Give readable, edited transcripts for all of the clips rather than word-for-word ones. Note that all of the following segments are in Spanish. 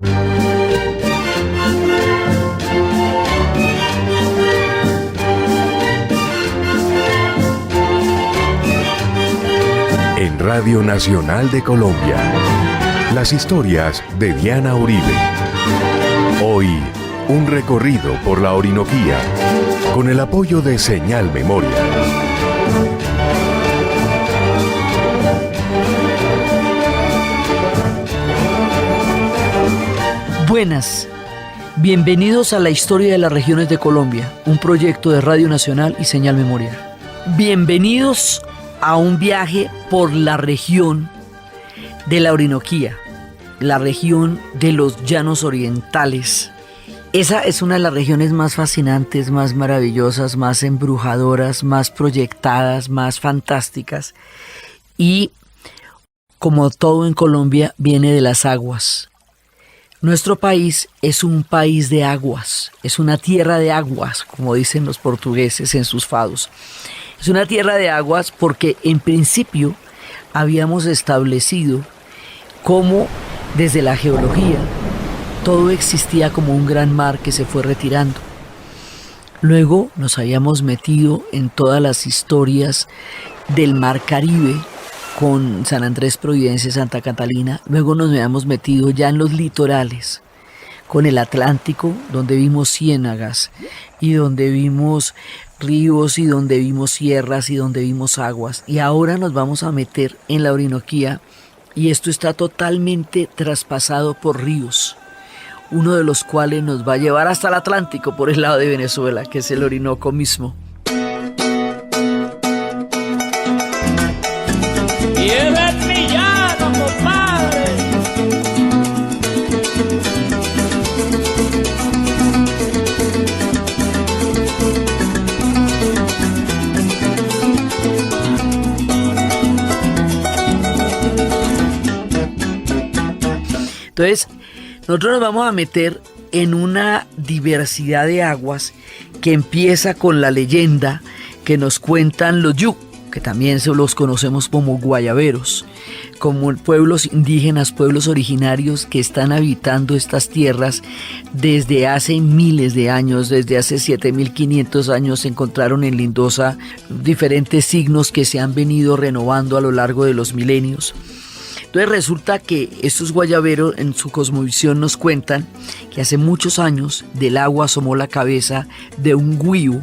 En Radio Nacional de Colombia, las historias de Diana Uribe. Hoy, un recorrido por la Orinoquía, con el apoyo de Señal Memoria. Buenas, bienvenidos a la historia de las regiones de Colombia, un proyecto de Radio Nacional y Señal Memoria. Bienvenidos a un viaje por la región de la Orinoquía, la región de los llanos orientales. Esa es una de las regiones más fascinantes, más maravillosas, más embrujadoras, más proyectadas, más fantásticas. Y como todo en Colombia, viene de las aguas. Nuestro país es un país de aguas, es una tierra de aguas, como dicen los portugueses en sus fados. Es una tierra de aguas porque en principio habíamos establecido cómo desde la geología todo existía como un gran mar que se fue retirando. Luego nos habíamos metido en todas las historias del mar Caribe, con San Andrés, Providencia, Santa Catalina. Luego nos habíamos metido ya en los litorales, con el Atlántico, donde vimos ciénagas y donde vimos ríos y donde vimos sierras y donde vimos aguas. Y ahora nos vamos a meter en la Orinoquía y esto está totalmente traspasado por ríos, uno de los cuales nos va a llevar hasta el Atlántico por el lado de Venezuela, que es el Orinoco mismo. Y él es mi llano, compadre. Entonces, nosotros nos vamos a meter en una diversidad de aguas que empieza con la leyenda que nos cuentan los Yu, que también los conocemos como guayaberos, como pueblos indígenas, pueblos originarios que están habitando estas tierras desde hace miles de años, desde hace 7.500 años. Se encontraron en Lindosa diferentes signos que se han venido renovando a lo largo de los milenios. Entonces resulta que estos guayaberos en su cosmovisión nos cuentan que hace muchos años del agua asomó la cabeza de un guío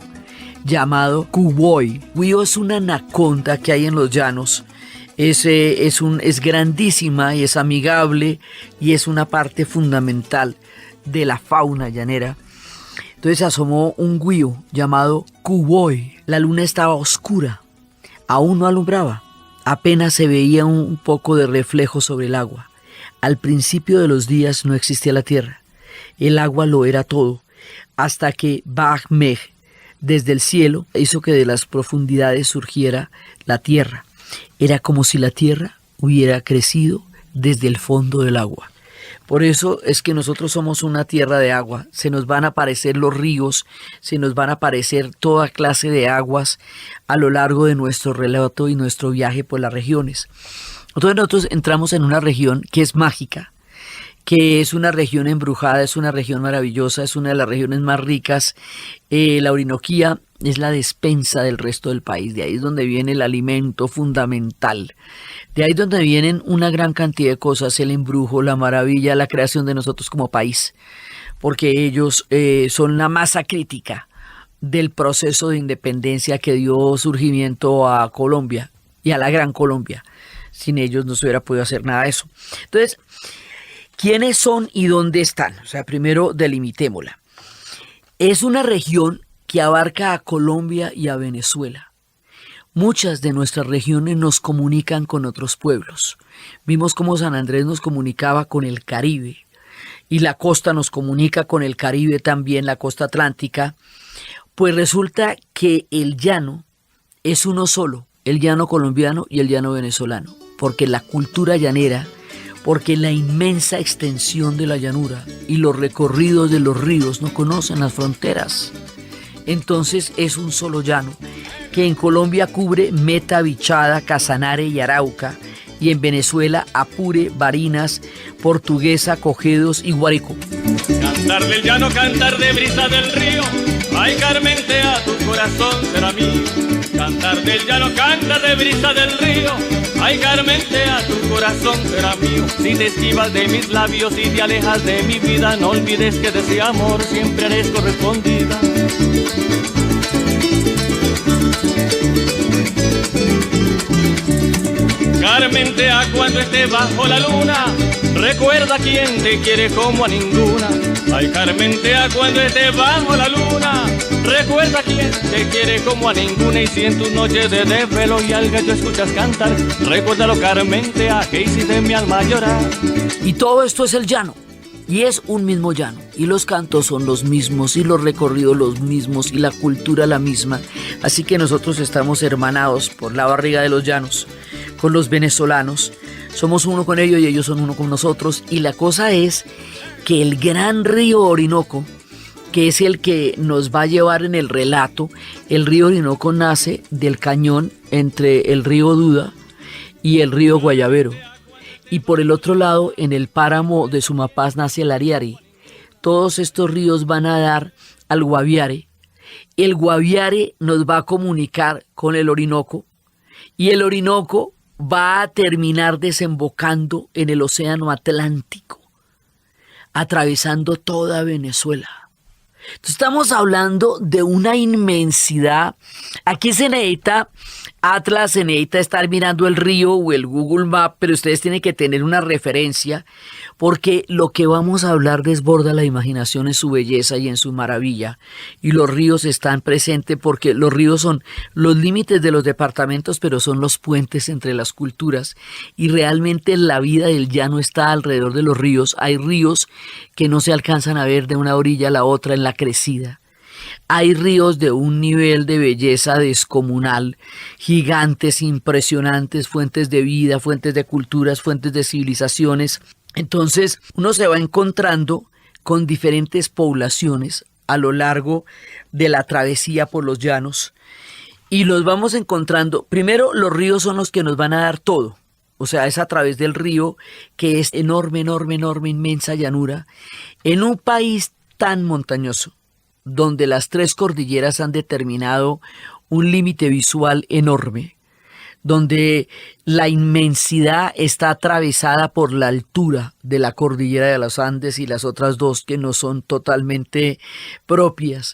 llamado Cuboy. Guío es una anaconda que hay en los llanos. Es grandísima y es amigable y es una parte fundamental de la fauna llanera. Entonces asomó un guío llamado Cuboy. La luna estaba oscura, aún no alumbraba. Apenas se veía un poco de reflejo sobre el agua. Al principio de los días no existía la tierra. El agua lo era todo, hasta que Bahmeh, desde el cielo, hizo que de las profundidades surgiera la tierra. Era como si la tierra hubiera crecido desde el fondo del agua. Por eso es que nosotros somos una tierra de agua. Se nos van a aparecer los ríos, se nos van a aparecer toda clase de aguas a lo largo de nuestro relato y nuestro viaje por las regiones. Entonces nosotros entramos en una región que es mágica, que es una región embrujada, es una región maravillosa, es una de las regiones más ricas. La Orinoquía es la despensa del resto del país, de ahí es donde viene el alimento fundamental. De ahí es donde vienen una gran cantidad de cosas, el embrujo, la maravilla, la creación de nosotros como país, porque ellos son la masa crítica del proceso de independencia que dio surgimiento a Colombia y a la Gran Colombia. Sin ellos no se hubiera podido hacer nada de eso. Entonces, ¿quiénes son y dónde están? O sea, primero delimitémosla. Es una región que abarca a Colombia y a Venezuela. Muchas de nuestras regiones nos comunican con otros pueblos. Vimos cómo San Andrés nos comunicaba con el Caribe y la costa nos comunica con el Caribe también, la costa atlántica. Pues resulta que el llano es uno solo, el llano colombiano y el llano venezolano, porque la cultura llanera, porque la inmensa extensión de la llanura y los recorridos de los ríos no conocen las fronteras. Entonces es un solo llano que en Colombia cubre Meta, Bichada, Casanare y Arauca, y en Venezuela Apure, Barinas, Portuguesa, Cojedos y Guárico. Cantar del llano, cantar de brisa del río, ay Carmentea, tu corazón será mío. Cantar del llano, cantar de brisa del río, ay Carmentea, tu corazón será mío. Si te esquivas de mis labios y te alejas de mi vida, no olvides que de ese amor siempre eres correspondida. Carmentea, cuando estés bajo la luna, recuerda quién te quiere como a ninguna. Ay Carmentea, cuando estés bajo la luna, recuerda quién te quiere como a ninguna. Y si en tus noches de desvelo y al gallo escuchas cantar, recuérdalo Carmentea, que hiciste mi alma llorar. Y todo esto es el llano, y es un mismo llano, y los cantos son los mismos, y los recorridos los mismos, y la cultura la misma. Así que nosotros estamos hermanados por la barriga de los llanos con los venezolanos, somos uno con ellos y ellos son uno con nosotros. Y la cosa es que el gran río Orinoco, que es el que nos va a llevar en el relato, el río Orinoco nace del cañón entre el río Duda y el río Guayavero, y por el otro lado, en el páramo de Sumapaz, nace el Ariari. Todos estos ríos van a dar al Guaviare. El Guaviare nos va a comunicar con el Orinoco, y el Orinoco va a terminar desembocando en el Océano Atlántico, atravesando toda Venezuela. Entonces estamos hablando de una inmensidad. Aquí se necesita Atlas, se necesita estar mirando el río o el Google Map, pero ustedes tienen que tener una referencia, porque lo que vamos a hablar desborda la imaginación en su belleza y en su maravilla. Y los ríos están presentes porque los ríos son los límites de los departamentos, pero son los puentes entre las culturas. Y realmente la vida del llano está alrededor de los ríos. Hay ríos que no se alcanzan a ver de una orilla a la otra en la crecida. Hay ríos de un nivel de belleza descomunal, gigantes, impresionantes, fuentes de vida, fuentes de culturas, fuentes de civilizaciones. Entonces uno se va encontrando con diferentes poblaciones a lo largo de la travesía por los llanos, y los vamos encontrando. Primero, los ríos son los que nos van a dar todo. O sea, es a través del río, que es enorme, enorme, enorme, inmensa llanura, en un país tan montañoso, donde las tres cordilleras han determinado un límite visual enorme, donde la inmensidad está atravesada por la altura de la cordillera de los Andes y las otras dos que no son totalmente propias,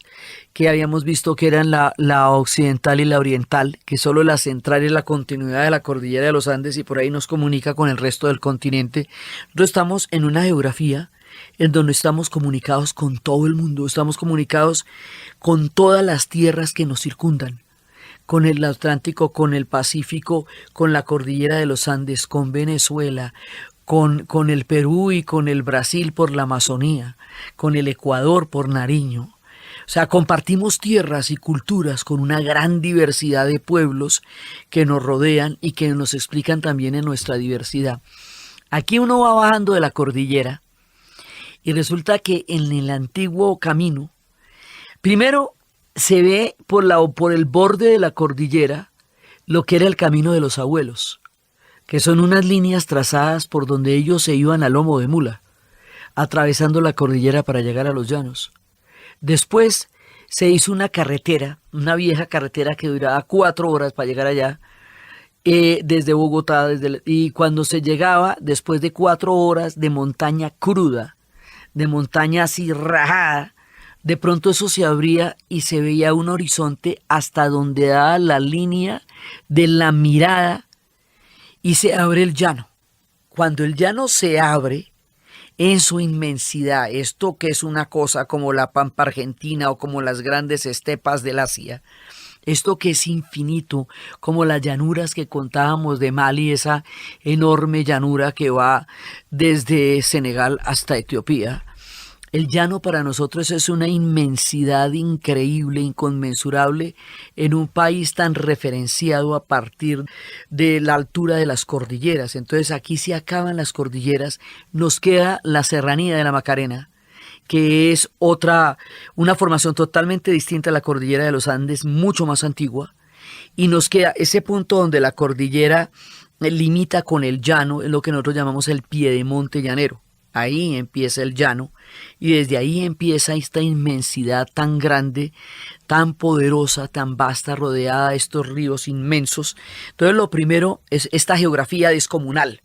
que habíamos visto que eran la occidental y la oriental, que solo la central es la continuidad de la cordillera de los Andes y por ahí nos comunica con el resto del continente. Nosotros estamos en una geografía en donde estamos comunicados con todo el mundo, estamos comunicados con todas las tierras que nos circundan, con el Atlántico, con el Pacífico, con la cordillera de los Andes, con Venezuela, con el Perú y con el Brasil por la Amazonía, con el Ecuador por Nariño. O sea, compartimos tierras y culturas con una gran diversidad de pueblos que nos rodean y que nos explican también en nuestra diversidad. Aquí uno va bajando de la cordillera y resulta que en el antiguo camino, primero se ve por el borde de la cordillera lo que era el camino de los abuelos, que son unas líneas trazadas por donde ellos se iban a lomo de mula, atravesando la cordillera para llegar a los llanos. Después se hizo una carretera, una vieja carretera que duraba 4 horas para llegar allá, desde Bogotá, y cuando se llegaba, después de 4 horas de montaña cruda, de montaña así rajada, de pronto eso se abría y se veía un horizonte hasta donde daba la línea de la mirada y se abre el llano. Cuando el llano se abre en su inmensidad, esto que es una cosa como la pampa argentina o como las grandes estepas del Asia, esto que es infinito, como las llanuras que contábamos de Mali, esa enorme llanura que va desde Senegal hasta Etiopía. El llano para nosotros es una inmensidad increíble, inconmensurable, en un país tan referenciado a partir de la altura de las cordilleras. Entonces aquí se acaban las cordilleras, nos queda la serranía de la Macarena, que es una formación totalmente distinta a la cordillera de los Andes, mucho más antigua, y nos queda ese punto donde la cordillera limita con el llano, en lo que nosotros llamamos el piedemonte llanero. Ahí empieza el llano y desde ahí empieza esta inmensidad tan grande, tan poderosa, tan vasta, rodeada de estos ríos inmensos. Entonces lo primero es esta geografía descomunal,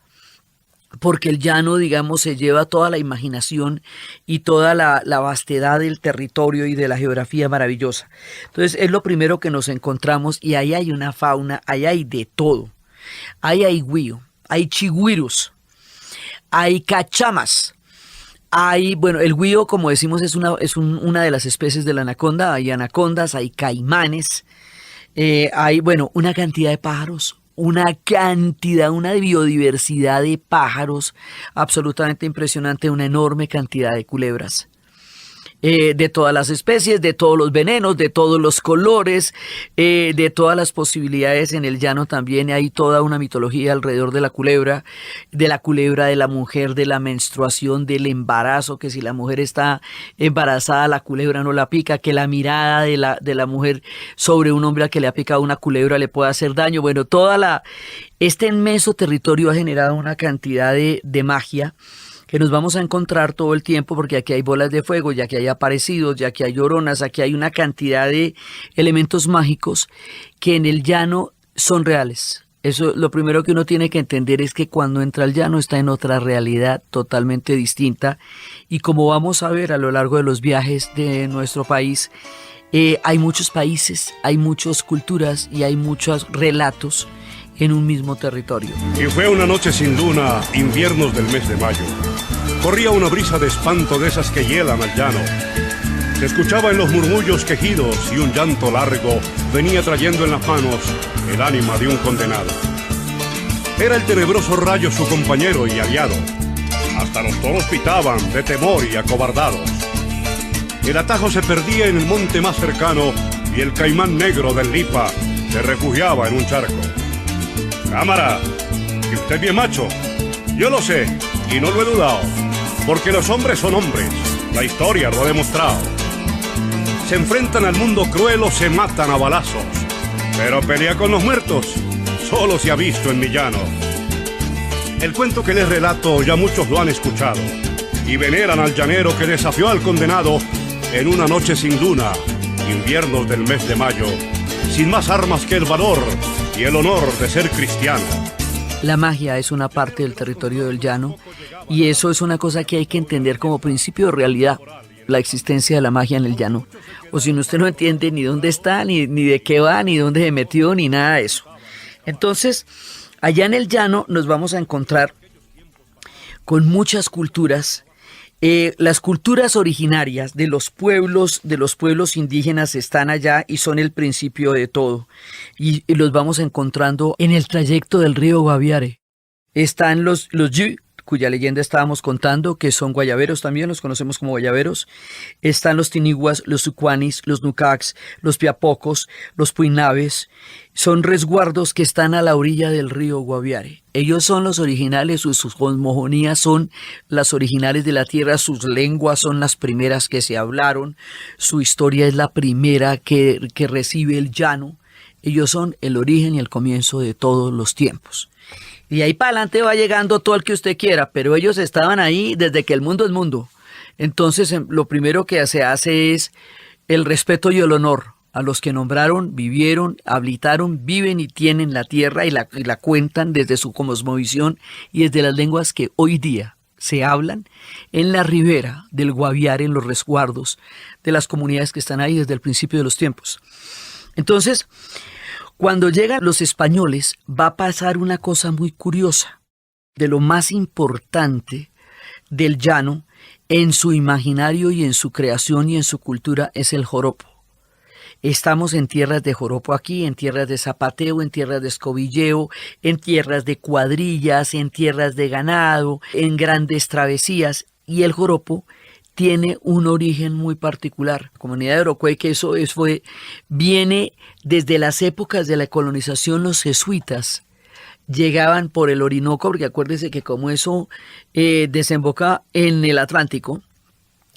porque el llano, digamos, se lleva toda la imaginación y toda la vastedad del territorio y de la geografía maravillosa. Entonces es lo primero que nos encontramos y ahí hay una fauna, ahí hay de todo. Ahí hay güío, hay chigüirus, hay cachamas, hay, bueno, el güío, como decimos, es una de las especies de la anaconda. Hay anacondas, hay caimanes, hay, bueno, una cantidad de pájaros, una biodiversidad de pájaros absolutamente impresionante, una enorme cantidad de culebras. De todas las especies, de todos los venenos, de todos los colores, de todas las posibilidades. En el llano también hay toda una mitología alrededor de la culebra, de la mujer, de la menstruación, del embarazo, que si la mujer está embarazada, la culebra no la pica, que la mirada de la mujer sobre un hombre a que le ha picado una culebra le puede hacer daño. Bueno, este inmenso territorio ha generado una cantidad de magia que nos vamos a encontrar todo el tiempo, porque aquí hay bolas de fuego, ya que hay aparecidos, ya que hay lloronas, aquí hay una cantidad de elementos mágicos que en el llano son reales. Eso, lo primero que uno tiene que entender es que cuando entra al llano está en otra realidad totalmente distinta, y como vamos a ver a lo largo de los viajes de nuestro país, hay muchos países, hay muchas culturas y hay muchos relatos en un mismo territorio. Y fue una noche sin luna, inviernos del mes de mayo. Corría una brisa de espanto de esas que hielan al llano. Se escuchaba en los murmullos quejidos y un llanto largo venía trayendo en las manos el ánima de un condenado. Era el tenebroso rayo su compañero y aliado. Hasta los toros pitaban de temor y acobardados. El atajo se perdía en el monte más cercano y el caimán negro del Lipa se refugiaba en un charco. Cámara, que usted es bien macho. Yo lo sé, y no lo he dudado, porque los hombres son hombres, la historia lo ha demostrado. Se enfrentan al mundo cruel o se matan a balazos, pero pelea con los muertos solo se ha visto en mi llano. El cuento que les relato ya muchos lo han escuchado, y veneran al llanero que desafió al condenado en una noche sin luna, inviernos del mes de mayo, sin más armas que el valor y el honor de ser cristiano. La magia es una parte del territorio del llano y eso es una cosa que hay que entender como principio de realidad, la existencia de la magia en el llano. O si no, usted no entiende ni dónde está, ni de qué va, ni dónde se metió, ni nada de eso. Entonces, allá en el llano nos vamos a encontrar con muchas culturas. Las culturas originarias de los pueblos indígenas están allá y son el principio de todo. Y los vamos encontrando en el trayecto del río Guaviare. Están los Yu, cuya leyenda estábamos contando, que son guayaberos también, los conocemos como guayaberos. Están los tiniguas, los sucuanis, los nucacs, los piapocos, los puinaves. Son resguardos que están a la orilla del río Guaviare. Ellos son los originales, sus cosmogonías son las originales de la tierra, sus lenguas son las primeras que se hablaron, su historia es la primera que recibe el llano. Ellos son el origen y el comienzo de todos los tiempos. Y ahí para adelante va llegando todo el que usted quiera, pero ellos estaban ahí desde que el mundo es mundo. Entonces, lo primero que se hace es el respeto y el honor a los que nombraron, vivieron, habitaron, viven y tienen la tierra y la cuentan desde su cosmovisión y desde las lenguas que hoy día se hablan en la ribera del Guaviare, en los resguardos de las comunidades que están ahí desde el principio de los tiempos. Entonces, cuando llegan los españoles, va a pasar una cosa muy curiosa. De lo más importante del llano, en su imaginario y en su creación y en su cultura, es el joropo. Estamos en tierras de joropo aquí, en tierras de zapateo, en tierras de escobilleo, en tierras de cuadrillas, en tierras de ganado, en grandes travesías. Y el joropo tiene un origen muy particular. La comunidad de Orocuey, que viene desde las épocas de la colonización. Los jesuitas llegaban por el Orinoco, porque acuérdese que como eso desemboca en el Atlántico,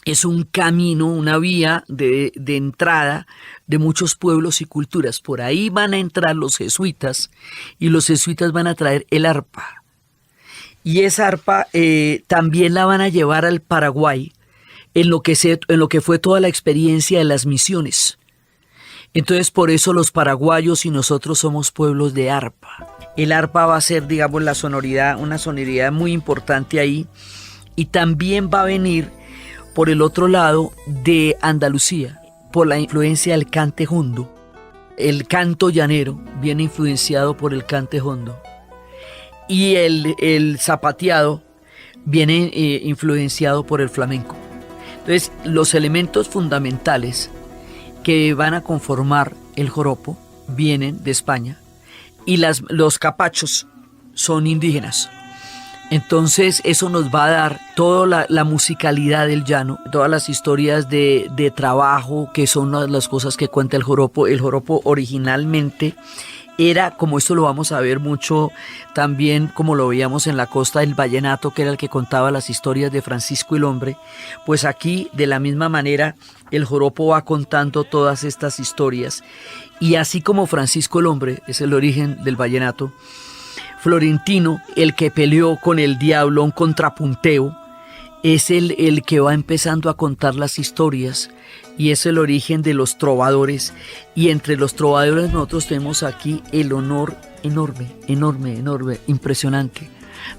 es un camino, una vía de entrada de muchos pueblos y culturas. Por ahí van a entrar los jesuitas y los jesuitas van a traer el arpa. Y esa arpa también la van a llevar al Paraguay en lo que fue toda la experiencia de las misiones. Entonces por eso los paraguayos y nosotros somos pueblos de arpa. El arpa va a ser, digamos, una sonoridad muy importante ahí. Y también va a venir por el otro lado de Andalucía, por la influencia del cante jondo. El canto llanero viene influenciado por el cante jondo. Y el zapateado viene influenciado por el flamenco. Entonces, los elementos fundamentales que van a conformar el joropo vienen de España y los capachos son indígenas. Entonces eso nos va a dar toda la musicalidad del llano, todas las historias de trabajo que son las cosas que cuenta el joropo. El joropo originalmente era, como esto lo vamos a ver mucho también, como lo veíamos en la costa del vallenato, que era el que contaba las historias de Francisco el Hombre, pues aquí de la misma manera el joropo va contando todas estas historias. Y así como Francisco el Hombre es el origen del vallenato, Florentino, el que peleó con el diablo, un contrapunteo, es el que va empezando a contar las historias y es el origen de los trovadores. Y entre los trovadores nosotros tenemos aquí el honor enorme, impresionante,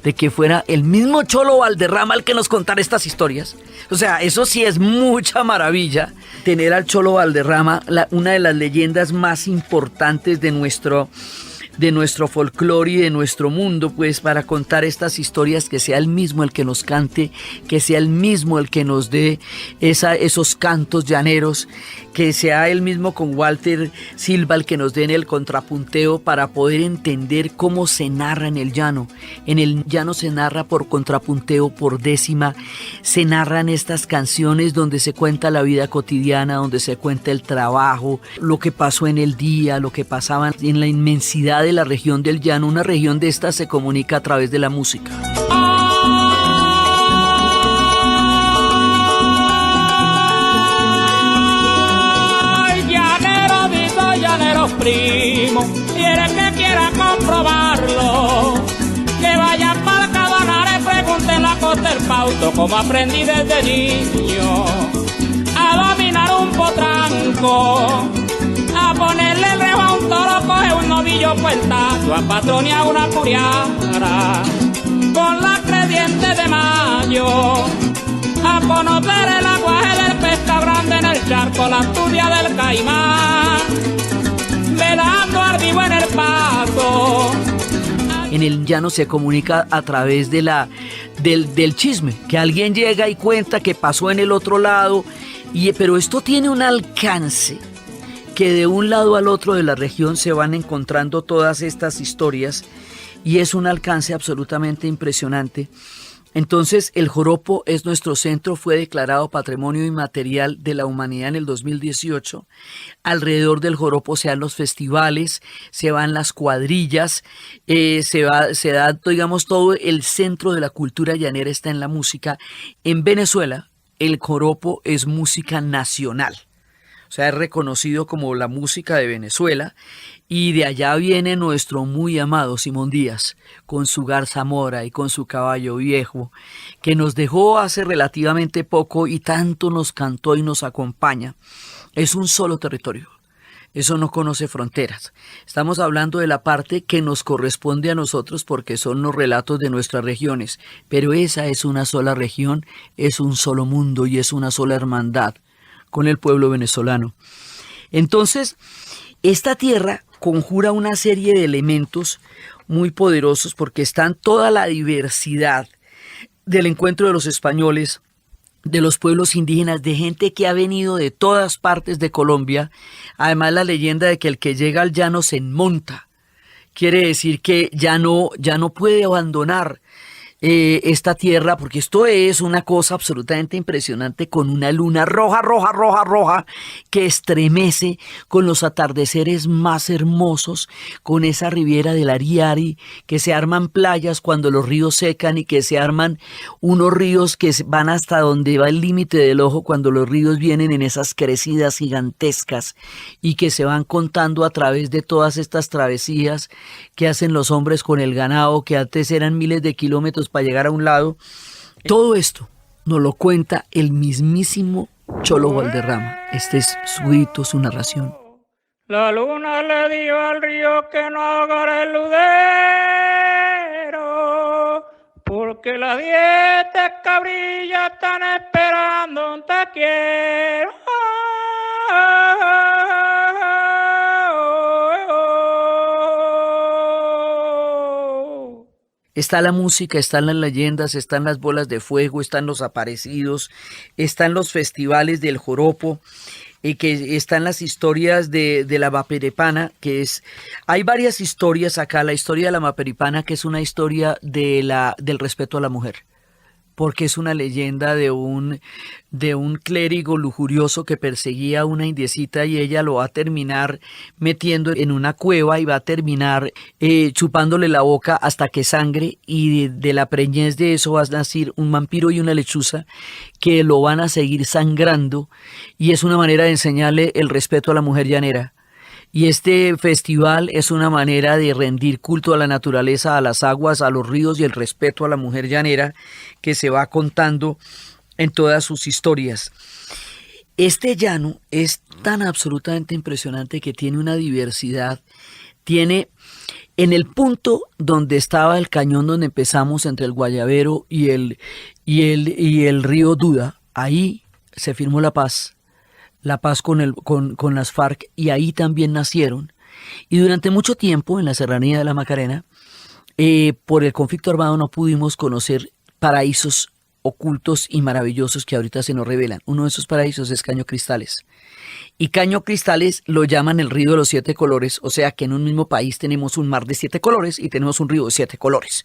de que fuera el mismo Cholo Valderrama el que nos contara estas historias. O sea, eso sí es mucha maravilla, tener al Cholo Valderrama, una de las leyendas más importantes de nuestro folclore y de nuestro mundo, pues para contar estas historias, que sea él mismo el que nos cante, que sea él mismo el que nos dé esos cantos llaneros, que sea él mismo con Walter Silva el que nos dé en el contrapunteo para poder entender cómo se narra en el llano. En el llano se narra por contrapunteo, por décima, se narran estas canciones donde se cuenta la vida cotidiana, donde se cuenta el trabajo, lo que pasó en el día, lo que pasaba en la inmensidad de la región del llano. Una región de esta se comunica a través de la música. Ay, llanero, digo llaneros primos, y el que quiera comprobarlo, que vaya para el Cabanare, pregunte en la costa del Pauto, como aprendí desde niño a dominar un potranco, a ponerle el rejo a un toro, coge un novillo puertazo, a patronear una curiara con la creciente de mayo, a conocer el aguaje del pesca grande en el charco, la asturias del caimán, velando al vivo en el paso. En el llano se comunica a través del chisme, que alguien llega y cuenta que pasó en el otro lado, pero esto tiene un alcance que de un lado al otro de la región se van encontrando todas estas historias y es un alcance absolutamente impresionante. Entonces el joropo es nuestro centro, fue declarado Patrimonio Inmaterial de la Humanidad en el 2018. Alrededor del joropo se dan los festivales, se van las cuadrillas, se da, digamos, todo el centro de la cultura llanera está en la música. En Venezuela el joropo es música nacional. O sea, es reconocido como la música de Venezuela, y de allá viene nuestro muy amado Simón Díaz, con su garza mora y con su caballo viejo, que nos dejó hace relativamente poco y tanto nos cantó y nos acompaña. Es un solo territorio, eso no conoce fronteras. Estamos hablando de la parte que nos corresponde a nosotros porque son los relatos de nuestras regiones, pero esa es una sola región, es un solo mundo y es una sola hermandad con el pueblo venezolano. Entonces, esta tierra conjura una serie de elementos muy poderosos porque están toda la diversidad del encuentro de los españoles, de los pueblos indígenas, de gente que ha venido de todas partes de Colombia. Además, la leyenda de que el que llega al llano se enmonta, quiere decir que ya no puede abandonar esta tierra, porque esto es una cosa absolutamente impresionante, con una luna roja, roja, roja, roja, que estremece, con los atardeceres más hermosos, con esa riviera del Ariari, que se arman playas cuando los ríos secan y que se arman unos ríos que van hasta donde va el límite del ojo cuando los ríos vienen en esas crecidas gigantescas y que se van contando a través de todas estas travesías que hacen los hombres con el ganado, que antes eran miles de kilómetros para llegar a un lado. Todo esto nos lo cuenta el mismísimo Cholo Valderrama. Este es su grito, su narración. La luna le dijo al río que no haga el ludero, porque las 10 cabrillas están esperando un te quiero. Está la música, están las leyendas, están las bolas de fuego, están los aparecidos, están los festivales del joropo, que están las historias de la maperipana, hay varias historias acá. La historia de la maperipana, que es una historia del respeto a la mujer, porque es una leyenda de un clérigo lujurioso que perseguía a una indiecita y ella lo va a terminar metiendo en una cueva y va a terminar chupándole la boca hasta que sangre, y de la preñez de eso va a nacer un vampiro y una lechuza que lo van a seguir sangrando, y es una manera de enseñarle el respeto a la mujer llanera. Y este festival es una manera de rendir culto a la naturaleza, a las aguas, a los ríos y el respeto a la mujer llanera, que se va contando en todas sus historias. Este llano es tan absolutamente impresionante que tiene una diversidad. Tiene en el punto donde estaba el cañón donde empezamos, entre el Guayabero y el río Duda, ahí se firmó la paz con las FARC, y ahí también nacieron. Y durante mucho tiempo en la serranía de la Macarena, por el conflicto armado no pudimos conocer paraísos ocultos y maravillosos que ahorita se nos revelan. Uno de esos paraísos es Caño Cristales. Y Caño Cristales lo llaman el río de los 7 colores, o sea que en un mismo país tenemos un mar de 7 colores y tenemos un río de 7 colores.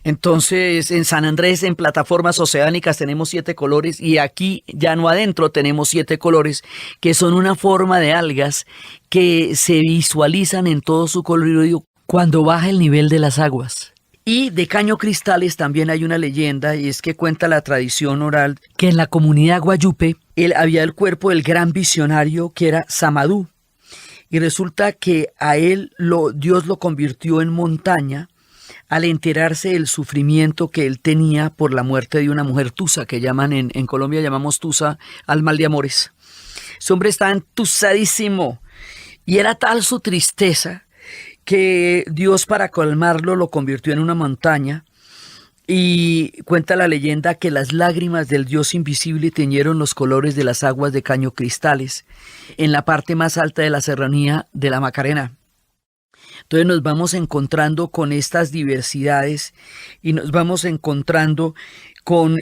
Entonces en San Andrés, en plataformas oceánicas, tenemos 7 colores, y aquí llano adentro tenemos 7 colores, que son una forma de algas que se visualizan en todo su colorido cuando baja el nivel de las aguas. Y de Caño Cristales también hay una leyenda, y es que cuenta la tradición oral que en la comunidad guayupe había el cuerpo del gran visionario que era Samadú, y resulta que a él Dios lo convirtió en montaña al enterarse del sufrimiento que él tenía por la muerte de una mujer tusa, que llaman en Colombia llamamos tusa al mal de amores. Ese hombre estaba entusadísimo, y era tal su tristeza que Dios, para calmarlo, lo convirtió en una montaña, y cuenta la leyenda que las lágrimas del Dios invisible teñieron los colores de las aguas de Caño Cristales en la parte más alta de la serranía de la Macarena. Entonces nos vamos encontrando con estas diversidades, y nos vamos encontrando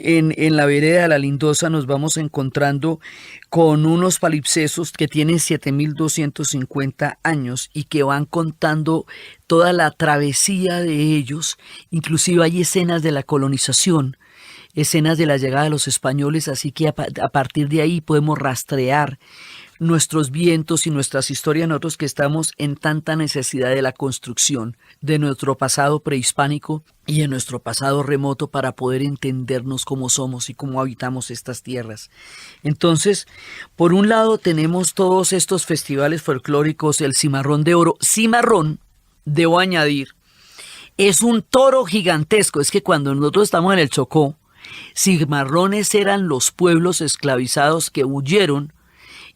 en la vereda de la Lindosa, nos vamos encontrando con unos palimpsesos que tienen 7.250 años y que van contando toda la travesía de ellos. Inclusive hay escenas de la colonización, escenas de la llegada de los españoles, así que a partir de ahí podemos rastrear nuestros vientos y nuestras historias, nosotros que estamos en tanta necesidad de la construcción de nuestro pasado prehispánico y de nuestro pasado remoto para poder entendernos cómo somos y cómo habitamos estas tierras. Entonces, por un lado tenemos todos estos festivales folclóricos, el Cimarrón de Oro. Cimarrón, debo añadir, es un toro gigantesco. Es que cuando nosotros estamos en el Chocó, cimarrones eran los pueblos esclavizados que huyeron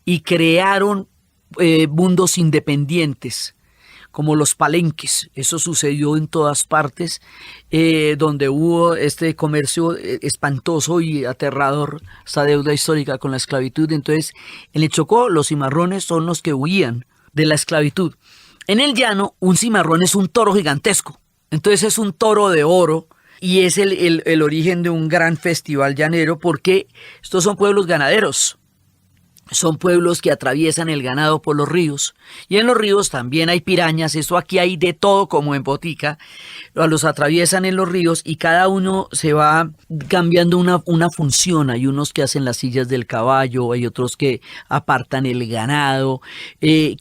y crearon mundos independientes, como los palenques. Eso sucedió en todas partes, donde hubo este comercio espantoso y aterrador, esta deuda histórica con la esclavitud. Entonces, en el Chocó, los cimarrones son los que huían de la esclavitud. En el llano, un cimarrón es un toro gigantesco. Entonces es un toro de oro, y es el origen de un gran festival llanero, porque estos son pueblos ganaderos. Son pueblos que atraviesan el ganado por los ríos, y en los ríos también hay pirañas. Eso aquí hay de todo como en botica. Los atraviesan en los ríos y cada uno se va cambiando una función. Hay unos que hacen las sillas del caballo, hay otros que apartan el ganado.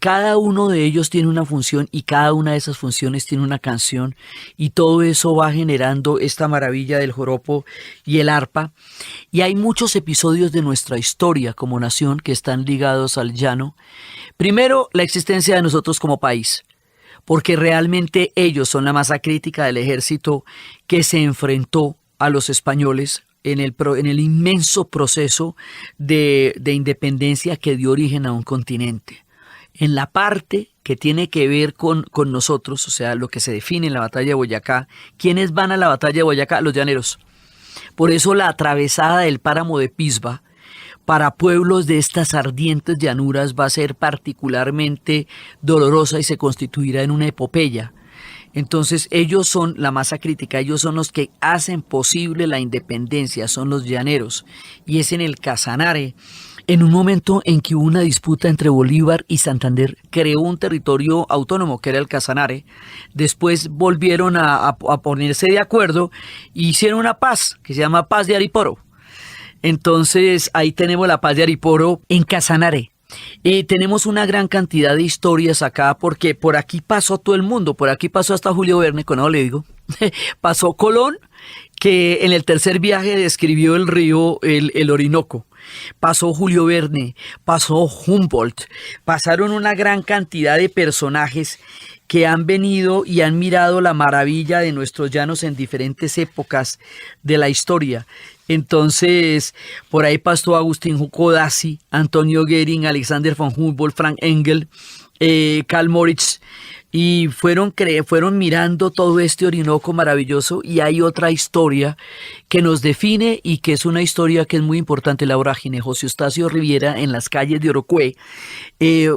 Cada uno de ellos tiene una función y cada una de esas funciones tiene una canción, y todo eso va generando esta maravilla del joropo y el arpa. Y hay muchos episodios de nuestra historia como nación que están ligados al llano. Primero, la existencia de nosotros como país, porque realmente ellos son la masa crítica del ejército que se enfrentó a los españoles en el inmenso proceso de independencia que dio origen a un continente. En la parte que tiene que ver con nosotros, o sea, lo que se define en la batalla de Boyacá, ¿quiénes van a la batalla de Boyacá? Los llaneros. Por eso la atravesada del páramo de Pisba para pueblos de estas ardientes llanuras va a ser particularmente dolorosa y se constituirá en una epopeya. Entonces ellos son la masa crítica, ellos son los que hacen posible la independencia, son los llaneros. Y es en el Casanare, en un momento en que hubo una disputa entre Bolívar y Santander, creó un territorio autónomo que era el Casanare. Después volvieron a ponerse de acuerdo y hicieron una paz que se llama Paz de Ariporo. Entonces ahí tenemos la Paz de Ariporo en Casanare. Tenemos una gran cantidad de historias acá porque por aquí pasó todo el mundo, por aquí pasó hasta Julio Verne, con eso le digo. Pasó Colón, que en el tercer viaje describió el río, el Orinoco. Pasó Julio Verne, pasó Humboldt, pasaron una gran cantidad de personajes que han venido y han mirado la maravilla de nuestros llanos en diferentes épocas de la historia. Entonces, por ahí pasó Agustín Codazzi, Antonio Goering, Alexander von Humboldt, Frank Engel, Karl Moritz, y fueron mirando todo este Orinoco maravilloso. Y hay otra historia que nos define y que es una historia que es muy importante, la vorágine. José Eustacio Riviera, en las calles de Orocue,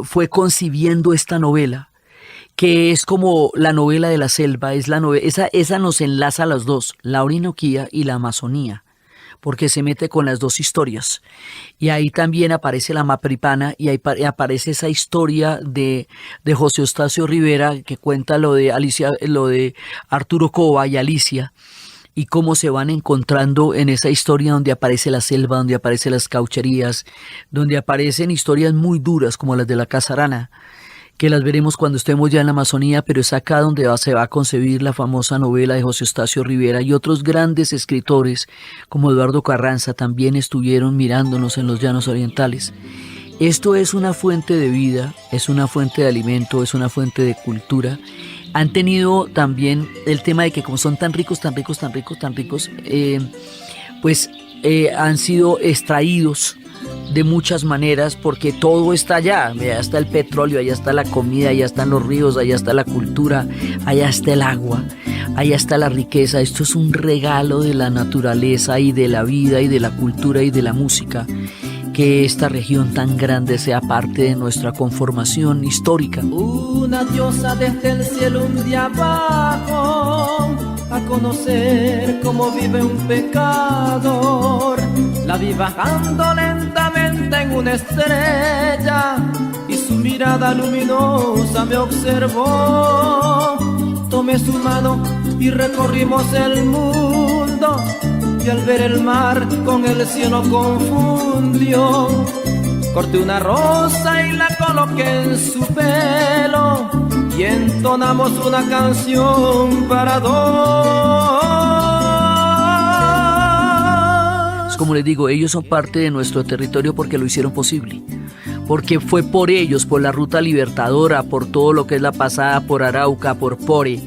fue concibiendo esta novela, que es como la novela de la selva. Es la esa nos enlaza a las dos, la Orinoquía y la Amazonía, porque se mete con las dos historias. Y ahí también aparece la Mapripana y ahí aparece esa historia de José Eustacio Rivera, que cuenta lo de Alicia, lo de Arturo Cova y Alicia, y cómo se van encontrando en esa historia donde aparece la selva, donde aparecen las caucherías, donde aparecen historias muy duras como las de la Casarana, que las veremos cuando estemos ya en la Amazonía, pero es acá donde se va a concebir la famosa novela de José Eustacio Rivera, y otros grandes escritores como Eduardo Carranza también estuvieron mirándonos en los llanos orientales. Esto es una fuente de vida, es una fuente de alimento, es una fuente de cultura. Han tenido también el tema de que como son tan ricos, han sido extraídos de muchas maneras, porque todo está allá. Allá está el petróleo, allá está la comida, allá están los ríos, allá está la cultura, allá está el agua, allá está la riqueza. Esto es un regalo de la naturaleza y de la vida y de la cultura y de la música, que esta región tan grande sea parte de nuestra conformación histórica. Una diosa desde el cielo un día abajo a conocer cómo vive un pecador. La vi bajando lentamente en una estrella y su mirada luminosa me observó. Tomé su mano y recorrimos el mundo, y al ver el mar con el cielo confundió. Corté una rosa y la coloqué en su pelo y entonamos una canción para dos. Como les digo, ellos son parte de nuestro territorio porque lo hicieron posible, porque fue por ellos, por la ruta libertadora, por todo lo que es la pasada por Arauca, por Pore,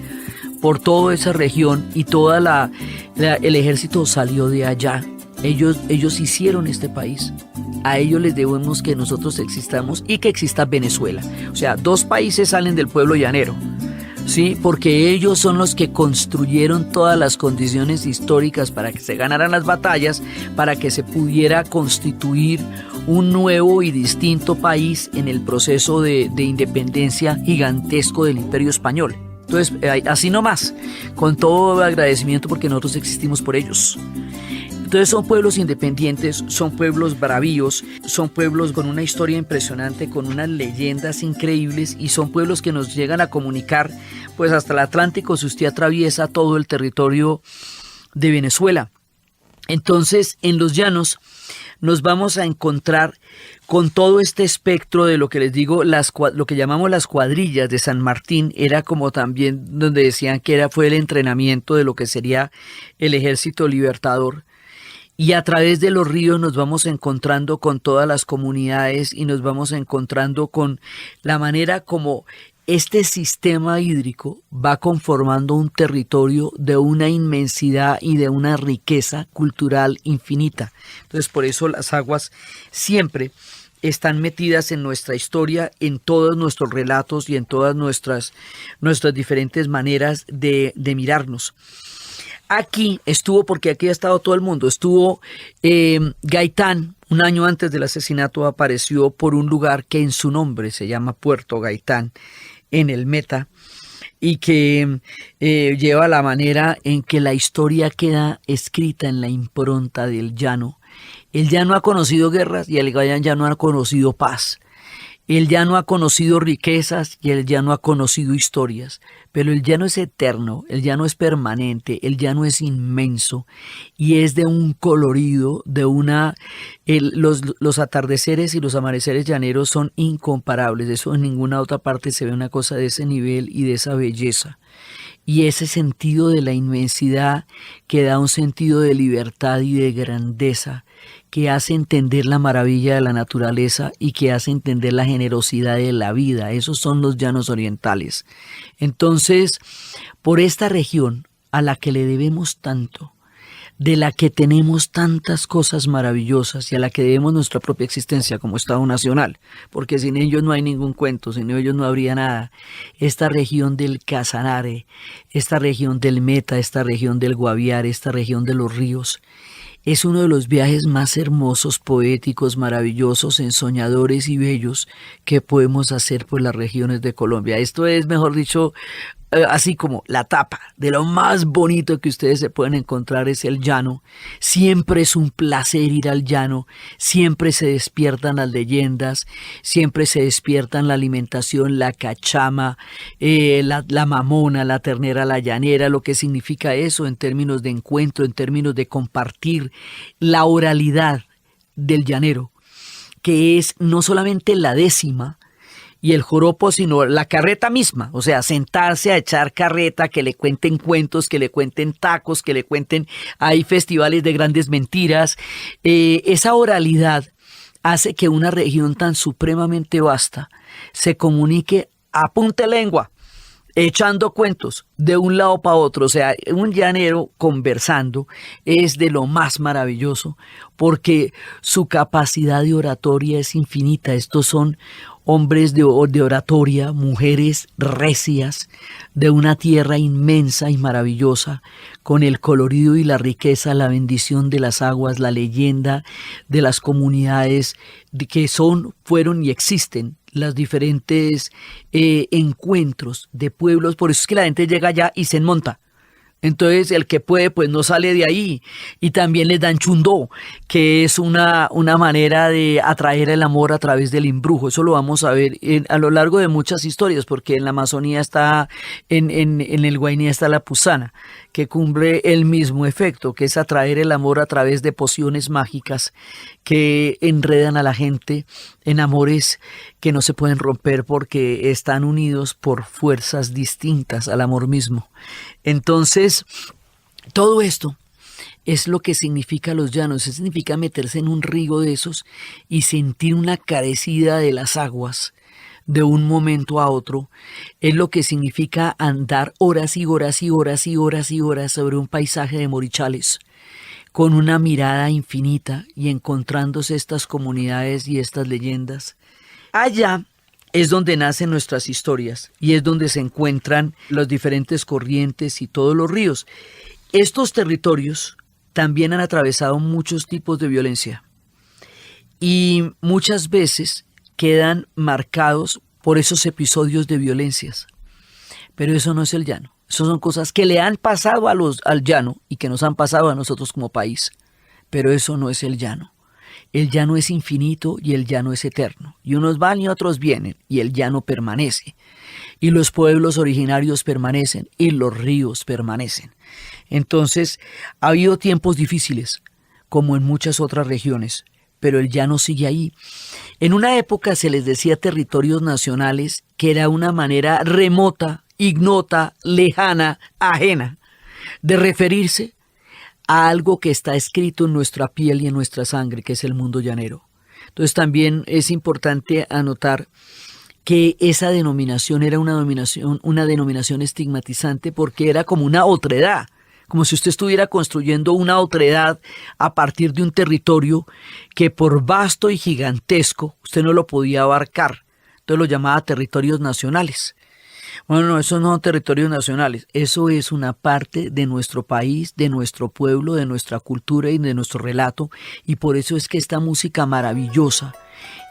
por toda esa región, y toda el ejército salió de allá. Ellos hicieron este país. A ellos les debemos que nosotros existamos y que exista Venezuela. O sea, dos países salen del pueblo llanero, ¿sí? Porque ellos son los que construyeron todas las condiciones históricas para que se ganaran las batallas, para que se pudiera constituir un nuevo y distinto país en el proceso de independencia gigantesco del Imperio Español. Entonces, así nomás, con todo agradecimiento, porque nosotros existimos por ellos. Entonces son pueblos independientes, son pueblos bravíos, son pueblos con una historia impresionante, con unas leyendas increíbles, y son pueblos que nos llegan a comunicar pues hasta el Atlántico si usted atraviesa todo el territorio de Venezuela. Entonces, en los llanos nos vamos a encontrar con todo este espectro de lo que les digo, lo que llamamos las cuadrillas de San Martín. Era como también donde decían que fue el entrenamiento de lo que sería el ejército libertador. Y a través de los ríos nos vamos encontrando con todas las comunidades y nos vamos encontrando con la manera como este sistema hídrico va conformando un territorio de una inmensidad y de una riqueza cultural infinita. Entonces, por eso las aguas siempre están metidas en nuestra historia, en todos nuestros relatos y en todas nuestras diferentes maneras de mirarnos. Aquí estuvo, porque aquí ha estado todo el mundo, estuvo Gaitán. Un año antes del asesinato apareció por un lugar que en su nombre se llama Puerto Gaitán, en el Meta, y que lleva la manera en que la historia queda escrita en la impronta del llano. El llano ha conocido guerras y el llano ha conocido paz. El llano ha conocido riquezas y el llano ha conocido historias, pero el llano es eterno, el llano es permanente, el llano es inmenso y es de un colorido, los atardeceres y los amaneceres llaneros son incomparables. Eso en ninguna otra parte se ve una cosa de ese nivel y de esa belleza. Y ese sentido de la inmensidad que da un sentido de libertad y de grandeza, que hace entender la maravilla de la naturaleza y que hace entender la generosidad de la vida. Esos son los llanos orientales. Entonces, por esta región a la que le debemos tanto, de la que tenemos tantas cosas maravillosas y a la que debemos nuestra propia existencia como Estado Nacional, porque sin ellos no hay ningún cuento, sin ellos no habría nada. Esta región del Casanare, esta región del Meta, esta región del Guaviare, esta región de los ríos, es uno de los viajes más hermosos, poéticos, maravillosos, ensoñadores y bellos que podemos hacer por las regiones de Colombia. Esto es, mejor dicho, así como la tapa de lo más bonito que ustedes se pueden encontrar es el llano. Siempre es un placer ir al llano, siempre se despiertan las leyendas, siempre se despiertan la alimentación, la cachama, la mamona, la ternera, la llanera, lo que significa eso en términos de encuentro, en términos de compartir, la oralidad del llanero, que es no solamente la décima y el joropo, sino la carreta misma, o sea, sentarse a echar carreta, que le cuenten cuentos, que le cuenten tacos, que le cuenten, hay festivales de grandes mentiras. Esa oralidad hace que una región tan supremamente vasta se comunique a punta de lengua, echando cuentos de un lado para otro. O sea, un llanero conversando es de lo más maravilloso porque su capacidad de oratoria es infinita. Estos son hombres de oratoria, mujeres recias, de una tierra inmensa y maravillosa, con el colorido y la riqueza, la bendición de las aguas, la leyenda de las comunidades que fueron y existen, los diferentes encuentros de pueblos. Por eso es que la gente llega allá y se enmonta. Entonces el que puede pues no sale de ahí, y también les dan chundó, que es una manera de atraer el amor a través del embrujo. Eso lo vamos a ver a lo largo de muchas historias, porque en la Amazonía está, en el Guainí está la pusana, que cumple el mismo efecto, que es atraer el amor a través de pociones mágicas que enredan a la gente en amores que no se pueden romper porque están unidos por fuerzas distintas al amor mismo. Entonces, todo esto es lo que significa los llanos. Significa meterse en un río de esos y sentir una carecida de las aguas de un momento a otro. Es lo que significa andar horas y horas y horas y horas y horas sobre un paisaje de morichales, con una mirada infinita y encontrándose estas comunidades y estas leyendas. Allá es donde nacen nuestras historias y es donde se encuentran las diferentes corrientes y todos los ríos. Estos territorios también han atravesado muchos tipos de violencia y muchas veces quedan marcados por esos episodios de violencias. Pero eso no es el llano. Esas son cosas que le han pasado al llano y que nos han pasado a nosotros como país. pero eso no es el llano. El llano es infinito y el llano es eterno. Y unos van y otros vienen y el llano permanece. Y los pueblos originarios permanecen y los ríos permanecen. Entonces, ha habido tiempos difíciles, como en muchas otras regiones, pero el llano sigue ahí. En una época se les decía territorios nacionales, que era una manera remota, ignota, lejana, ajena, de referirse a algo que está escrito en nuestra piel y en nuestra sangre, que es el mundo llanero. Entonces también es importante anotar que esa denominación era una denominación estigmatizante, porque era como una otredad, como si usted estuviera construyendo una otredad a partir de un territorio que por vasto y gigantesco usted no lo podía abarcar. Entonces lo llamaba territorios nacionales. Bueno, no, esos no son territorios nacionales, eso es una parte de nuestro país, de nuestro pueblo, de nuestra cultura y de nuestro relato, y por eso es que esta música maravillosa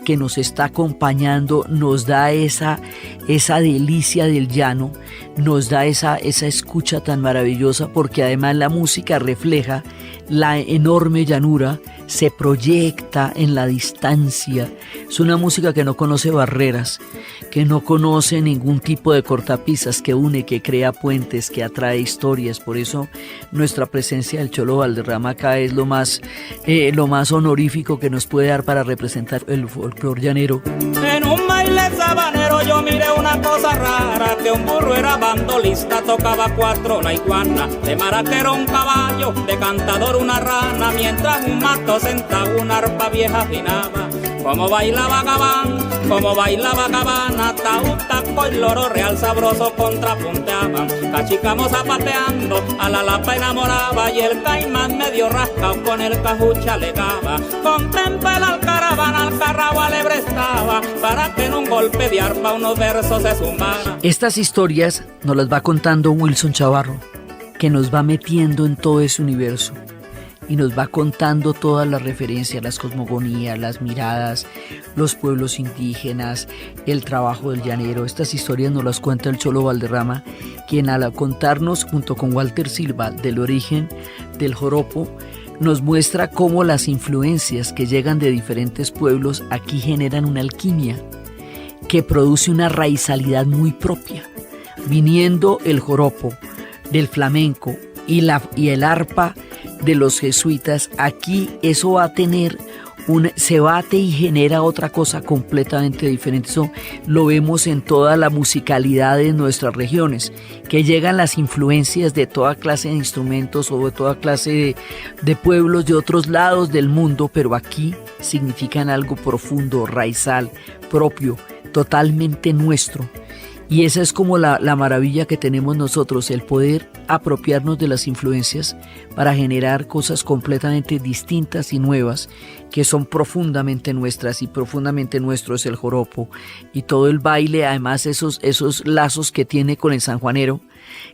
que nos está acompañando nos da esa delicia del llano, nos da esa escucha tan maravillosa, porque además la música refleja la enorme llanura, se proyecta en la distancia. Es una música que no conoce barreras, que no conoce ningún tipo de cortapisas, que une, que crea puentes, que atrae historias. Por eso nuestra presencia del Cholo Valderrama acá es lo más honorífico que nos puede dar para representar el folclor llanero. En un baile sabanero yo miré una cosa rara, que un burro era bandolista, tocaba cuatro la iguana, de maraquero un caballo, de cantador una rana, mientras un mato sentado una arpa vieja afinaba. Como bailaba Cabana, taú, taco y loro real sabroso contrapunteaban. Cachicamo zapateando, a la lapa enamoraba, y el caimán medio rascao con el cajucha alegaba. Contempla el alcaravana, al carrao alebre estaba, para que en un golpe de arpa unos versos se sumaran. Estas historias nos las va contando Wilson Chavarro, que nos va metiendo en todo ese universo y nos va contando todas las referencias, las cosmogonías, las miradas, los pueblos indígenas, el trabajo del llanero. Estas historias nos las cuenta el Cholo Valderrama, quien al contarnos junto con Walter Silva del origen del joropo, nos muestra cómo las influencias que llegan de diferentes pueblos aquí generan una alquimia que produce una raizalidad muy propia. Viniendo el joropo del flamenco y el arpa de los jesuitas, aquí eso va a tener se bate y genera otra cosa completamente diferente. Eso lo vemos en toda la musicalidad de nuestras regiones, que llegan las influencias de toda clase de instrumentos o de toda clase de pueblos de otros lados del mundo, pero aquí significan algo profundo, raizal, propio, totalmente nuestro. Y esa es como la maravilla que tenemos nosotros, el poder apropiarnos de las influencias para generar cosas completamente distintas y nuevas que son profundamente nuestras, y profundamente nuestro es el joropo y todo el baile, además esos lazos que tiene con el sanjuanero,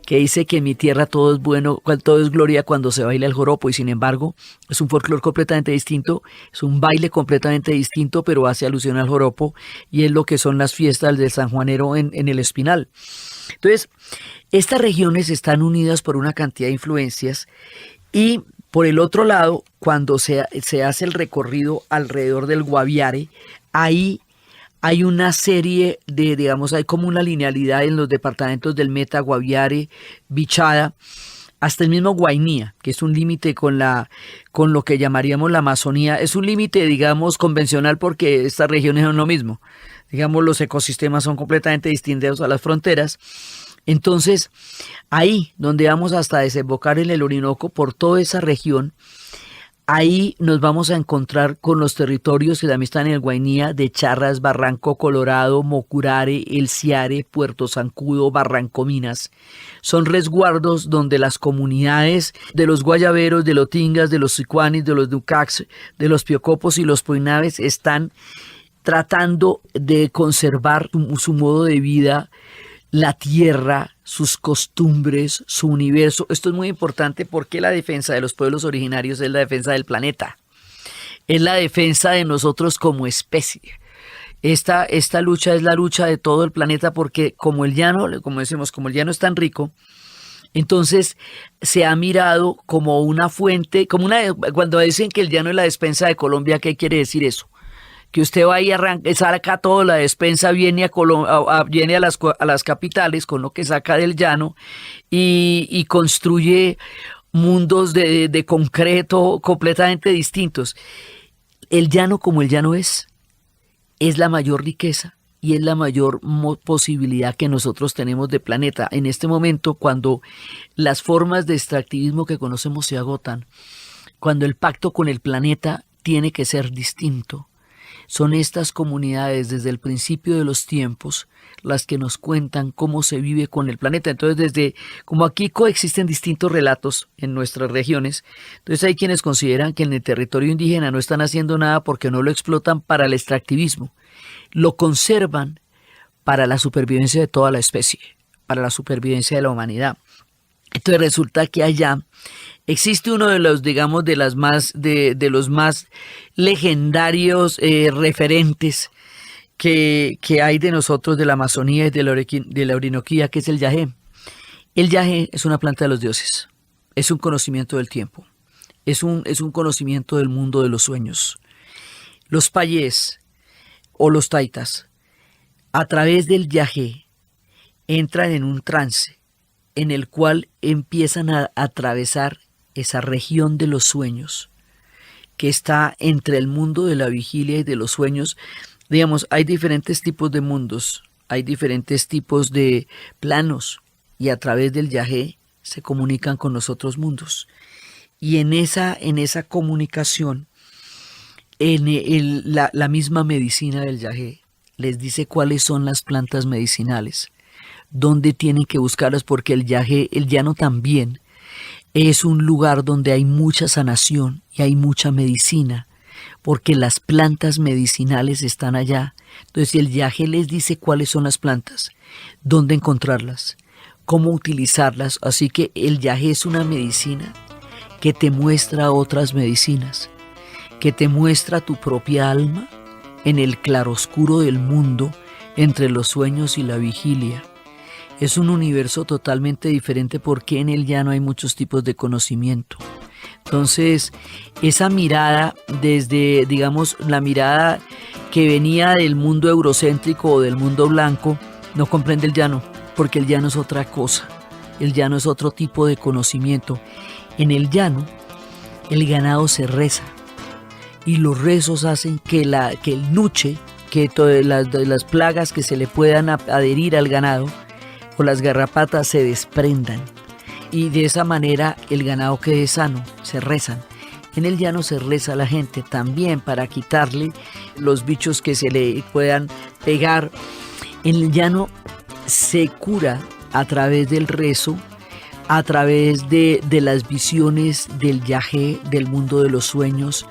que dice que en mi tierra todo es bueno, todo es gloria cuando se baila el joropo, y sin embargo es un folclore completamente distinto, es un baile completamente distinto, pero hace alusión al joropo, y es lo que son las fiestas del sanjuanero en el Espinal. Entonces, estas regiones están unidas por una cantidad de influencias, y por el otro lado, cuando se hace el recorrido alrededor del Guaviare, ahí hay una serie de, hay como una linealidad en los departamentos del Meta, Guaviare, Bichada, hasta el mismo Guainía, que es un límite con lo que llamaríamos la Amazonía. Es un límite, convencional, porque estas regiones son lo mismo. Los ecosistemas son completamente distintos a las fronteras. Entonces, ahí donde vamos hasta desembocar en el Orinoco, por toda esa región, ahí nos vamos a encontrar con los territorios que también están en el Guainía, de Charras, Barranco Colorado, Mocurare, El Ciare, Puerto Zancudo, Barranco Minas. Son resguardos donde las comunidades de los guayaberos, de los tingas, de los sicuanis, de los ducax, de los piocopos y los poinaves están tratando de conservar su modo de vida, la tierra, sus costumbres, su universo. Esto es muy importante porque la defensa de los pueblos originarios es la defensa del planeta, es la defensa de nosotros como especie. Esta lucha es la lucha de todo el planeta, porque como el llano, como decimos, como el llano es tan rico, Entonces se ha mirado como una fuente, cuando dicen que el llano es la despensa de Colombia, ¿qué quiere decir eso? Que usted va y saca toda la despensa, viene viene a las capitales con lo que saca del llano y construye mundos de concreto completamente distintos. El llano, como el llano es la mayor riqueza y es la mayor posibilidad que nosotros tenemos de planeta. En este momento, cuando las formas de extractivismo que conocemos se agotan, cuando el pacto con el planeta tiene que ser distinto, son estas comunidades desde el principio de los tiempos las que nos cuentan cómo se vive con el planeta. Entonces, como aquí coexisten distintos relatos en nuestras regiones, entonces hay quienes consideran que en el territorio indígena no están haciendo nada porque no lo explotan para el extractivismo, lo conservan para la supervivencia de toda la especie, para la supervivencia de la humanidad. Entonces resulta que allá existe uno de los, digamos, de los más legendarios referentes que hay de nosotros, de la Amazonía y de la Orinoquía, que es el yagé. El yagé es una planta de los dioses, es un conocimiento del tiempo, es un conocimiento del mundo de los sueños. Los payés o los taitas, a través del yagé, entran en un trance en el cual empiezan a atravesar esa región de los sueños, que está entre el mundo de la vigilia y de los sueños. Digamos, hay diferentes tipos de mundos, hay diferentes tipos de planos, y a través del yagé se comunican con los otros mundos. Y en esa comunicación, la misma medicina del yagé les dice cuáles son las plantas medicinales, dónde tienen que buscarlas, porque el llano también es un lugar donde hay mucha sanación y hay mucha medicina, porque las plantas medicinales están allá. Entonces el yagé les dice cuáles son las plantas, dónde encontrarlas, cómo utilizarlas. Así que el yagé es una medicina que te muestra otras medicinas, que te muestra tu propia alma en el claroscuro del mundo, entre los sueños y la vigilia. Es un universo totalmente diferente porque en el llano hay muchos tipos de conocimiento. Entonces, esa mirada desde, digamos, la mirada que venía del mundo eurocéntrico o del mundo blanco, no comprende el llano, porque el llano es otra cosa. El llano es otro tipo de conocimiento. En el llano, el ganado se reza, y los rezos hacen que el nuche, que todas las plagas que se le puedan adherir al ganado, o las garrapatas, se desprendan, y de esa manera el ganado quede sano. Se rezan. En el llano se reza a la gente también para quitarle los bichos que se le puedan pegar. En el llano se cura a través del rezo, a través de las visiones del yagé, del mundo de los sueños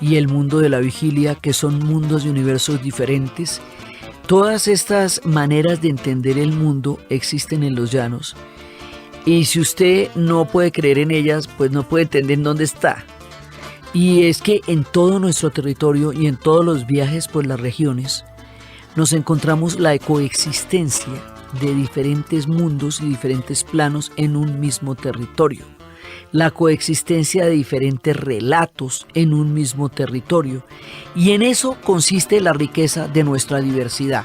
y el mundo de la vigilia, que son mundos y universos diferentes. Todas estas maneras de entender el mundo existen en los llanos, y si usted no puede creer en ellas, pues no puede entender dónde está. Y es que en todo nuestro territorio y en todos los viajes por las regiones nos encontramos la coexistencia de diferentes mundos y diferentes planos en un mismo territorio, la coexistencia de diferentes relatos en un mismo territorio, y en eso consiste la riqueza de nuestra diversidad.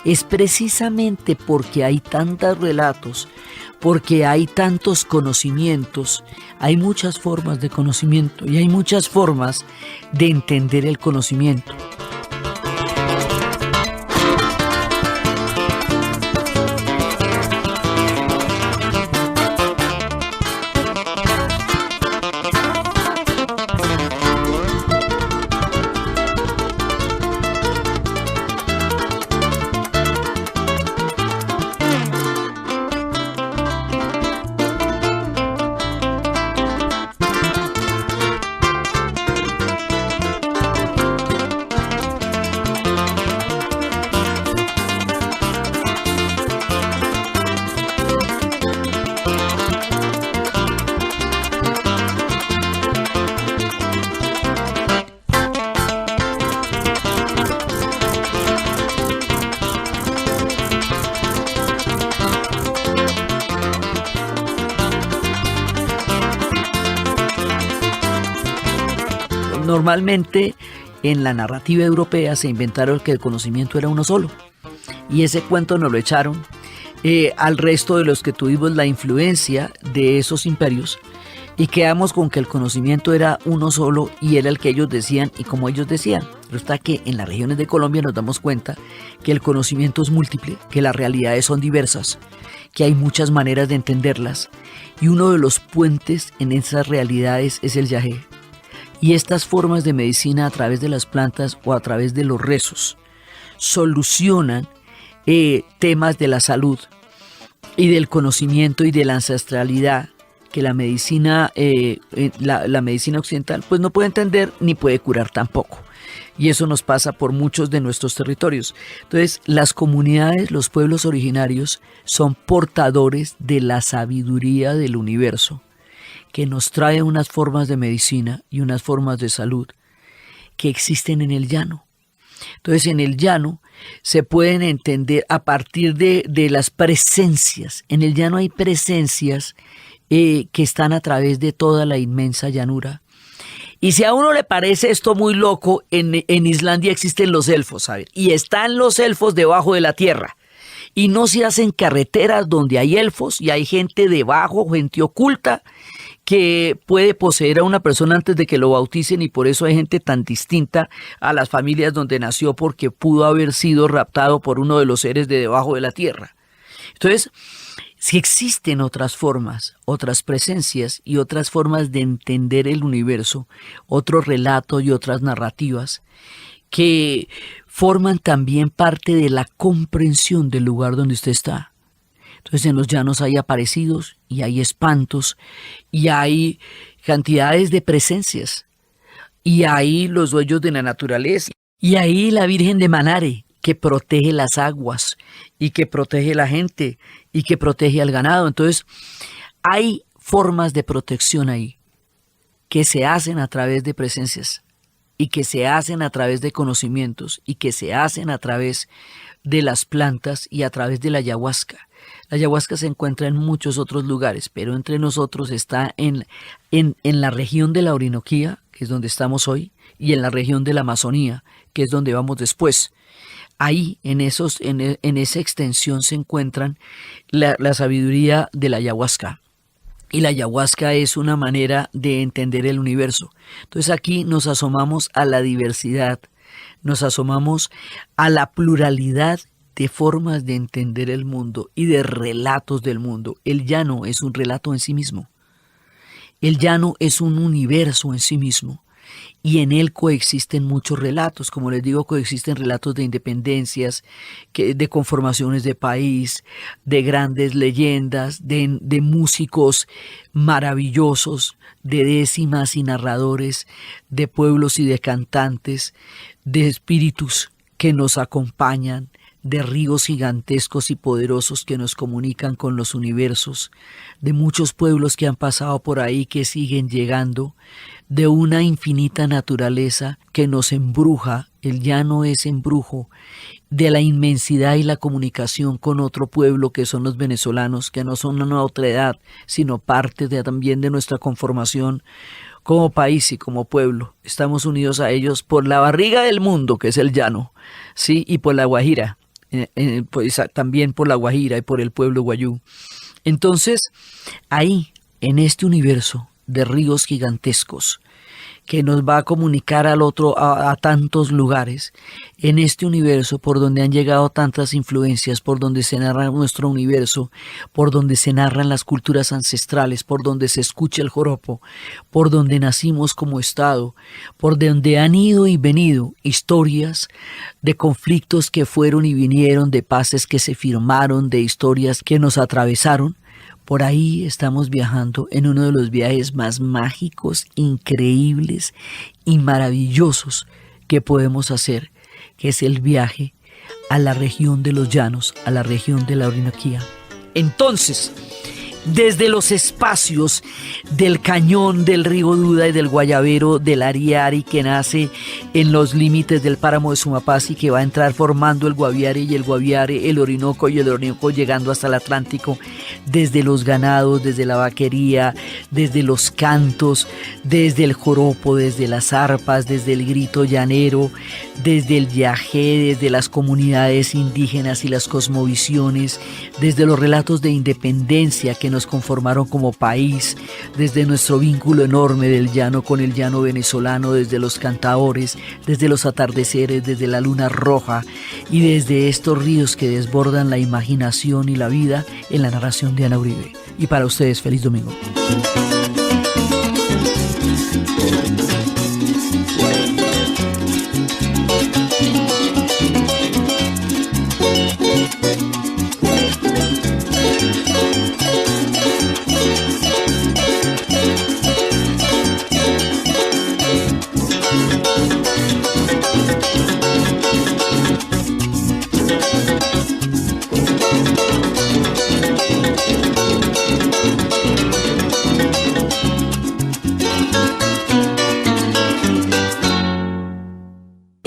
Es precisamente porque hay tantos relatos, porque hay tantos conocimientos, hay muchas formas de conocimiento y hay muchas formas de entender el conocimiento. Normalmente en la narrativa europea se inventaron que el conocimiento era uno solo. Y ese cuento nos lo echaron al resto de los que tuvimos la influencia de esos imperios. Y quedamos con que el conocimiento era uno solo y era el que ellos decían y como ellos decían. Pero está que en las regiones de Colombia nos damos cuenta que el conocimiento es múltiple, que las realidades son diversas, que hay muchas maneras de entenderlas. Y uno de los puentes en esas realidades es el yagé. Y estas formas de medicina a través de las plantas o a través de los rezos solucionan temas de la salud y del conocimiento y de la ancestralidad que la medicina occidental pues no puede entender ni puede curar tampoco. Y eso nos pasa por muchos de nuestros territorios. Entonces, las comunidades, los pueblos originarios son portadores de la sabiduría del universo, que nos trae unas formas de medicina y unas formas de salud que existen en el llano. Entonces, en el llano se pueden entender a partir de las presencias. En el llano hay presencias que están a través de toda la inmensa llanura. Y si a uno le parece esto muy loco, en Islandia existen los elfos, ¿sabes? Y están los elfos debajo de la tierra. Y no se hacen carreteras donde hay elfos y hay gente debajo, gente oculta, que puede poseer a una persona antes de que lo bauticen y por eso hay gente tan distinta a las familias donde nació porque pudo haber sido raptado por uno de los seres de debajo de la tierra. Entonces, si existen otras formas, otras presencias y otras formas de entender el universo, otros relatos y otras narrativas que forman también parte de la comprensión del lugar donde usted está. Entonces en los llanos hay aparecidos y hay espantos y hay cantidades de presencias y hay los dueños de la naturaleza y hay la Virgen de Manare que protege las aguas y que protege la gente y que protege al ganado. Entonces hay formas de protección ahí que se hacen a través de presencias y que se hacen a través de conocimientos y que se hacen a través de las plantas y a través de la ayahuasca. La ayahuasca se encuentra en muchos otros lugares, pero entre nosotros está en la región de la Orinoquía, que es donde estamos hoy, y en la región de la Amazonía, que es donde vamos después. Ahí, en esa extensión, se encuentran la sabiduría de la ayahuasca. Y la ayahuasca es una manera de entender el universo. Entonces aquí nos asomamos a la diversidad, nos asomamos a la pluralidad de formas de entender el mundo y de relatos del mundo. El llano es un relato en sí mismo. El llano es un universo en sí mismo. Y en él coexisten muchos relatos, como les digo, coexisten relatos de independencias, de conformaciones de país, de grandes leyendas, de músicos maravillosos, de décimas y narradores, de pueblos y de cantantes, de espíritus que nos acompañan, de ríos gigantescos y poderosos que nos comunican con los universos, de muchos pueblos que han pasado por ahí que siguen llegando, de una infinita naturaleza que nos embruja. El llano es embrujo de la inmensidad y la comunicación con otro pueblo que son los venezolanos, que no son una otra edad, sino parte también de nuestra conformación como país y como pueblo. Estamos unidos a ellos por la barriga del mundo, que es el llano, ¿sí? Y por la Guajira. Pues también por la Guajira y por el pueblo guayú. Entonces, ahí, en este universo de ríos gigantescos que nos va a comunicar a tantos lugares, en este universo por donde han llegado tantas influencias, por donde se narra nuestro universo, por donde se narran las culturas ancestrales, por donde se escucha el joropo, por donde nacimos como Estado, por donde han ido y venido historias de conflictos que fueron y vinieron, de paces que se firmaron, de historias que nos atravesaron. Por ahí estamos viajando en uno de los viajes más mágicos, increíbles y maravillosos que podemos hacer, que es el viaje a la región de los llanos, a la región de la Orinoquía. Entonces, desde los espacios del cañón del río Duda y del Guayabero del Ariari, que nace en los límites del páramo de Sumapaz y que va a entrar formando el Guaviare y el Guaviare, el Orinoco y el Orinoco llegando hasta el Atlántico, desde los ganados, desde la vaquería, desde los cantos, desde el joropo, desde las arpas, desde el grito llanero, desde el yajé, desde las comunidades indígenas y las cosmovisiones, desde los relatos de independencia que nos conformaron como país, desde nuestro vínculo enorme del llano con el llano venezolano, desde los cantadores, desde los atardeceres, desde la luna roja y desde estos ríos que desbordan la imaginación y la vida en la narración de Diana Uribe. Y para ustedes, feliz domingo.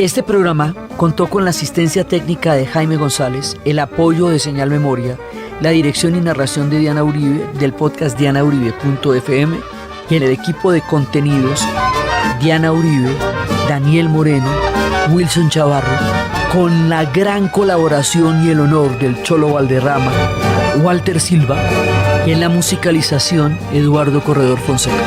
Este programa contó con la asistencia técnica de Jaime González, el apoyo de Señal Memoria, la dirección y narración de Diana Uribe del podcast dianauribe.fm y en el equipo de contenidos Diana Uribe, Daniel Moreno, Wilson Chavarro, con la gran colaboración y el honor del Cholo Valderrama, Walter Silva y en la musicalización Eduardo Corredor Fonseca.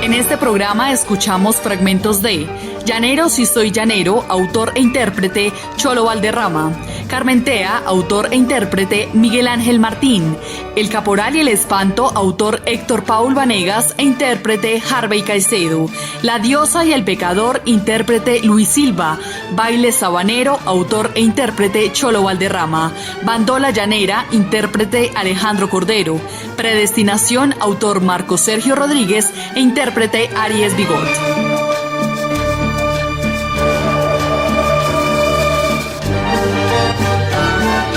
En este programa escuchamos fragmentos de Llanero si soy llanero, autor e intérprete Cholo Valderrama. Carmentea, autor e intérprete Miguel Ángel Martín. El Caporal y el Espanto, autor Héctor Paul Vanegas e intérprete Harvey Caicedo. La Diosa y el Pecador, intérprete Luis Silva. Baile Sabanero, autor e intérprete Cholo Valderrama. Bandola Llanera, intérprete Alejandro Cordero. Predestinación, autor Marco Sergio Rodríguez e intérprete Aries Bigot.